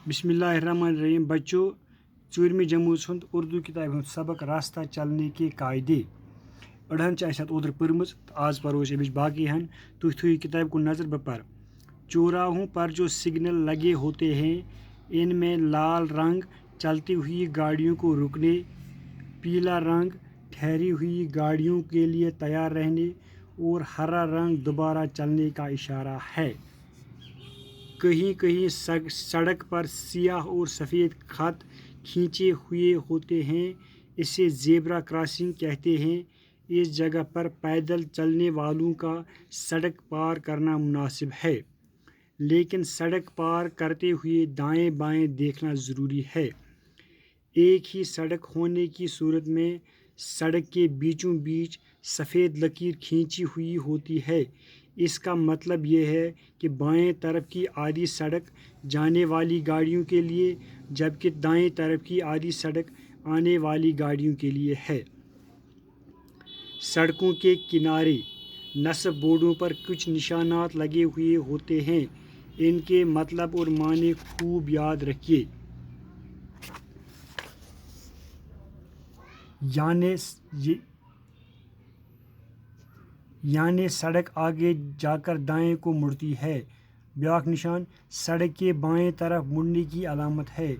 बिस्मिल्लाहिर्रहमानिर्रहीम। बच्चों, 4वीं जमूस हंद उर्दू किताब हंद सबक रास्ता चलने के कायदे अड़हन ओतर पर्म आज परो अमिच बाकी हन। तुम थो किताब को नज़र ब पर। चौराहों पर जो सिग्नल लगे होते हैं इनमें लाल रंग चलती हुई गाड़ियों को रुकने, पीला रंग ठहरी हुई गाड़ियों के लिए तैयार रहने और हरा रंग दोबारा चलने का इशारा है। कहीं कहीं सड़क पर सियाह और सफ़ेद खत खींचे हुए होते हैं, इसे ज़ेब्रा क्रॉसिंग कहते हैं। इस जगह पर पैदल चलने वालों का सड़क पार करना मुनासिब है, लेकिन सड़क पार करते हुए दाएं बाएं देखना ज़रूरी है। एक ही सड़क होने की सूरत में सड़क के बीचों बीच सफ़ेद लकीर खींची हुई होती है। इसका मतलब यह है कि बाएं तरफ की आधी सड़क जाने वाली गाड़ियों के लिए, जबकि दाएं तरफ की आधी सड़क आने वाली गाड़ियों के लिए है। सड़कों के किनारे नस्ब बोर्डों पर कुछ निशानात लगे हुए होते हैं। इनके मतलब और माने खूब याद रखिए। यानी सड़क आगे जाकर दाएं को मुड़ती है। ब्याक निशान सड़क के बाएं तरफ मुड़ने की अलामत है।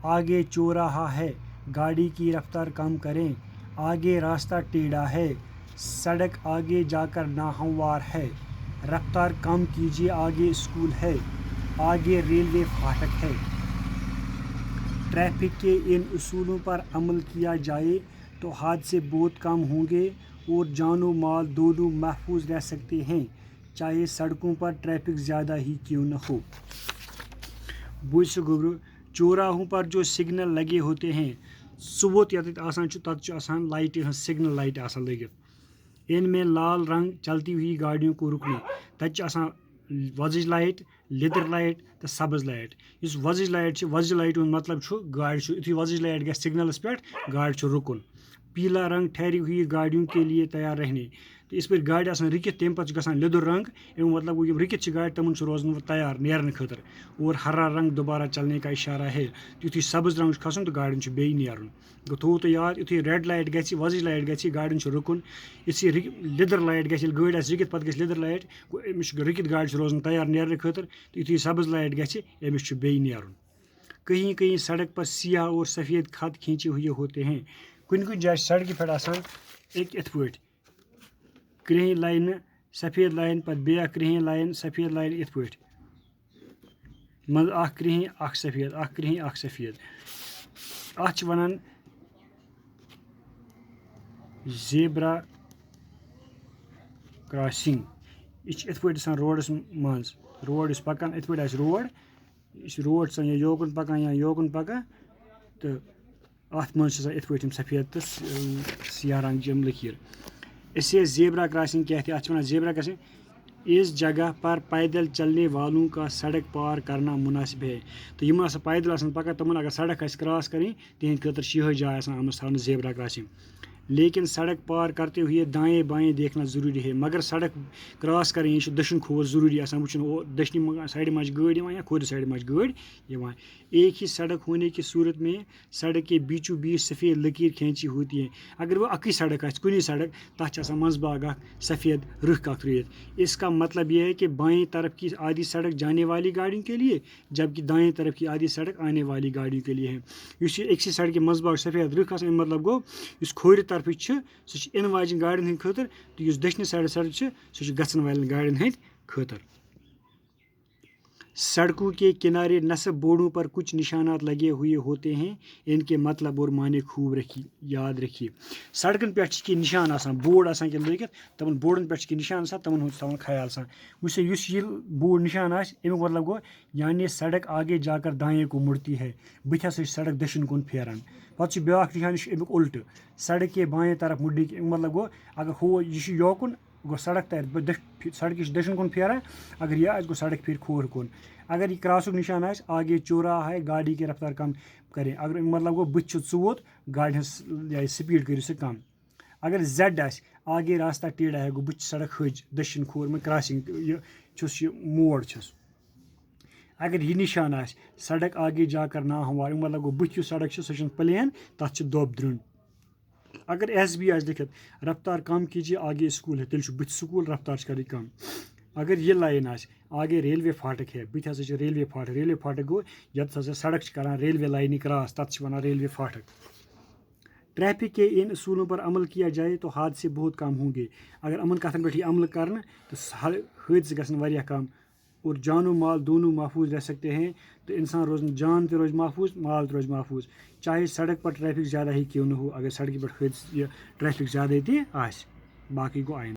आगे चौराहा है, गाड़ी की रफ्तार कम करें। आगे रास्ता टेढ़ा है, सड़क आगे जाकर नाहमवार है, रफ्तार कम कीजिए। आगे स्कूल है, आगे रेलवे फाटक है। ट्रैफिक के इन उसूलों पर अमल किया जाए तो हादसे बहुत कम होंगे और जानो माल दोनों महफूज रह सकते हैं, चाहे सड़कों पर ट्रैफिक ज़्यादा ही क्यों न हो। बुझ गोब्रो, चौराहों पर जो सिग्नल लगे होते हैं सुबह तत लाइट सिग्नल लाइट लगित। इनमें लाल रंग चलती हुई गाड़ियों को रुकने, तत वजज लाइट, लिदर लाइट तो सब्ज लाइट। इस वजज लाइट मतलब गाड़ी युथी वजज लाइट गया सिग्नलस पे गाड़ी रुकन। पीला रंग ठहरी हुई गाड़ियों के लिए तैयार रहने, तो इस पर गाड़ी रुकित तम पे ग लिदुर रंग, मतलब गो रुकित गाड़ी तमन रोजन तैयार नेरने खतर। और हरा रंग दोबारा चलने का इशारा है। युथी सब्ज रंग खसन तो गाड़ी बे नेरन। गो थो तो याद, युथी रेड लाइट गि वजज लाइट गि गाड़ी रुकन। इसी लिदर लाइट गि गाड़ी रुकित पे लिदर लाइट गो अमिश रुकित गाड़ी रोजन तैयार नेरने खतर। तो युथी सब्ज लाइट गि अमिश बे नेरन। कहीं कहीं सड़क पर सियाह और सफ़ेद खत खींचे हुए होते हैं। कुछ जाए सड़क पे एक इत पे क्रेह लाइन सफ़ेद लाइन पे बे क्रेह लाइन सफ़ेद लाइन इत पे मज क्रेह सफ़ेद क्रेह सफ़ेद। अत वनान ज़ेब्रा क्रॉसिंग। यह इत पे रोडस मज रोड पकान इत पे रोड रोड या योकन पकान या योकन पकान, तो अत मज इत पे सफ़ेद तो सियाह रंग लकीर। इसे ज़ेब्रा क्रॉसिंग कहते हैं। अच्छा ज़ेब्रा क्रॉसिंग इस जगह पर पैदल चलने वालों का सड़क पार करना मुनासिब है। तो यम पैदल पका तमन अगर सड़क क्रॉस करें तिहद खतर यह जाए आम ज़ेब्रा क्रॉसिंग। लेकिन सड़क पार करते हुए दाएं बाएं देखना ज़रूरी है। मगर सड़क क्रॉस करें यह दक्षिण खोर ज़रूरी वो दक्षिण साइड मज गाड़ी या खोर साइड मज गाड़ी। एक ही सड़क होने की सूरत में सड़क के बीचों बीच सफ़ेद लकीर खींची होती है। अगर वो अकी सड़क कुनी सड़क तथ मजबाग सफ़ेद रुख त्रित। इसका मतलब यह है कि बाएं तरफ की आधी सड़क जाने वाली गाड़ियों के लिए, जबकि दाएं तरफ की आधी सड़क आने वाली गाड़ियों के लिए है। इस एक सड़क मजबाग सफ़ेद रुख मतलब गो इस खोर तरफ सह इन वाजन गाड़ियों हंद खतर, तो इस दक्षिण साइड सड़क सह गसन वाले गाड़ियों हंद खतर। सड़कों के किनारे नस्ब बोर्डों पर कुछ निशानात लगे हुए होते हैं। इनके मतलब और माने खूब याद रखिए। सड़कन पे निशान बोर्ड लगित, तमन बोर्डन पे निशान तमन थवन ख्याल ये बोर्ड निशान अमुक मतलब गो यानी सड़क आगे जाकर दाएं को मुड़ती है, बथ सड़क दक्षिण कुन फेरान। पे ब्या निशान अमुक उल्ट सड़क के बाएं तरफ मुड़ने मतलब गो अगर हो यह योकुन गो सड़क तर सड़क दक्षिण कुन फेरा, अगर यह गो सड़क फिर खोर कुन। अगर यह क्रॉसुक निशान आगे चौराहा है, गाड़ी की रफ्तार कम करें। अगर मतलब गो बुत वोत गाड़ी हज स्पीड करो से कम। अगर जेड आगे रास्ता टेढ़ा है, गो बुत सड़क हज दक्षिण खोर में क्रॉसिंग ये मोड़। اگر یہ نشان آس سڑک آگے جا کر ناہموار مطلب گو بُتھِ یُس سڑک سُہ چھُنہٕ پلین تَتھ چھِ دۄب درٛن. اگر ایس بی آسہِ لیکھِتھ رفتار کم کیجیے آگے اسکول ہے تیٚلہِ چھُ بُتھِ سکوٗل رفتار چھِ کَرٕنۍ کم. اگر یہ لائن آسہِ آگے ریلوے فاٹک ہے بُتھِ ہسا چھِ ریلوے فاٹک گوٚو ییٚتَس ہسا سڑک چھِ کران ریلوے لائنہِ کراس تَتھ چھِ وَنان ریلوے فاٹک. ٹریفک کے ان اصولوں پر عمل کیا جائے تو حادثے بہت کم ہوں گے. اگر یِمن کَتھن پٮ۪ٹھ یہِ عمل کرنہٕ تو حٲدثہٕ گژھن واریاہ کم اور جان و مال دونوں محفوظ رہ سکتے ہیں. تو انسان روزن جان تہِ روزِ محفوظ مال تہِ روزِ محفوظ چاہے سڑک پر ٹریفک زیادہ ہی کیوں نہ ہو. اگر سڑکہِ پٮ۪ٹھ حٲدثہٕ یہِ ٹریفک زیادٕ تہِ آسہِ باقٕے گوٚو آیِندٕ.